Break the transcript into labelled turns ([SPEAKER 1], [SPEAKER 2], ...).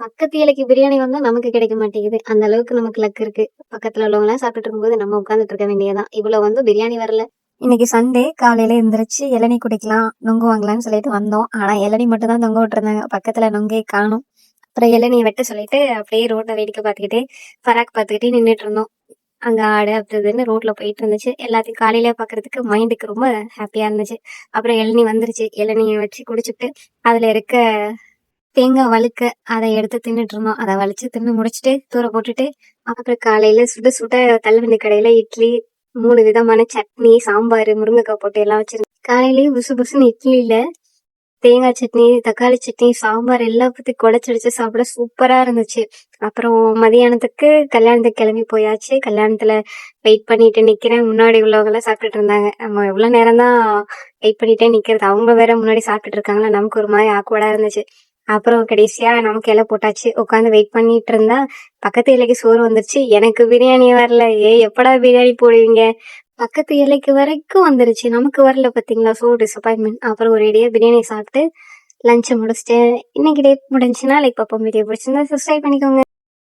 [SPEAKER 1] பக்கத்து இலைக்கு பிரியாணி வந்தா நமக்கு கிடைக்க மாட்டேங்குது. அந்த அளவுக்கு நமக்கு லக் இருக்கு. பக்கத்துல உள்ளவங்கலாம் சாப்பிட்டுட்டு இருக்கும்போது நம்ம உட்கார்ந்துட்டு இருக்க வேண்டியதுதான். இவ்வளவு பிரியாணி வரல. இன்னைக்கு சண்டே காலையில எந்திரிச்சு இளநீ குடிக்கலாம், நுங்கு வாங்கலாம்னு சொல்லிட்டு வந்தோம். ஆனா இளநீ மட்டும் தான் தொங்க விட்டுருந்தாங்க. பக்கத்துல நுங்கே காணும். அப்புறம் இளநீ வெட்ட சொல்லிட்டு அப்படியே ரோட்டை வேடிக்கை பார்த்துக்கிட்டே பராக் பார்த்துக்கிட்டே நின்றுட்டு இருந்தோம். அங்க ஆடு அப்படி இதுன்னு ரோட்ல போயிட்டு இருந்துச்சு. எல்லாத்தையும் காலையில பாக்குறதுக்கு மைண்டுக்கு ரொம்ப ஹாப்பியா இருந்துச்சு. அப்புறம் இளநீ வந்துருச்சு. இளநியை வச்சு குடிச்சிட்டு அதுல இருக்க தேங்காய் வழுக்க அதை எடுத்து தின்னுட்டு இருந்தோம். அதை வலிச்சு தின்னு முடிச்சுட்டு தூர போட்டுட்டு அப்புறம் காலையில சுட சுட தள்ளுவண்டி கடையில இட்லி, 3 விதமான சட்னி, சாம்பார், முருங்கைக்காய் போட்டு எல்லாம் வச்சிருந்தேன். காலையிலயே புசு புசுன்னு இட்லியில தேங்காய் சட்னி, தக்காளி சட்னி, சாம்பார் எல்லாம் பத்தி குழச்சடிச்சு சாப்பிட சூப்பரா இருந்துச்சு. அப்புறம் மதியானத்துக்கு கல்யாணத்துக்கு கிளம்பி போயாச்சு. கல்யாணத்துல வெயிட் பண்ணிட்டு நிக்கிறேன். முன்னாடி உள்ளவங்க எல்லாம் சாப்பிட்டுட்டு இருந்தாங்க. நம்ம எவ்வளவு நேரம் தான் வெயிட் பண்ணிட்டே நிக்கிறது. அவங்க வேற முன்னாடி சாப்பிட்டுட்டு இருக்காங்களா, நமக்கு ஒரு மாதிரி ஆக்வர்டா இருந்துச்சு. அப்புறம் கடைசியா நமக்கு இலை போட்டாச்சு. உட்காந்து வெயிட் பண்ணிட்டு இருந்தா பக்கத்து இலைக்கு சோறு வந்துருச்சு. எனக்கு பிரியாணி வரல. எப்படா பிரியாணி போடுவீங்க? பக்கத்து இலைக்கு வரைக்கும் வந்துருச்சு, நமக்கு வரல. பாத்தீங்களா, சோ டிசப்பாயின்மெண்ட். அப்புறம் ஒரு இடையே பிரியாணி சாப்பிட்டு லஞ்சை முடிச்சுட்டு இன்னைக்கு டே முடிஞ்சுன்னா லைக் பாப்போம். வீடியோ பிடிச்சிருந்தா சப்ஸ்கிரைப் பண்ணிக்கோங்க.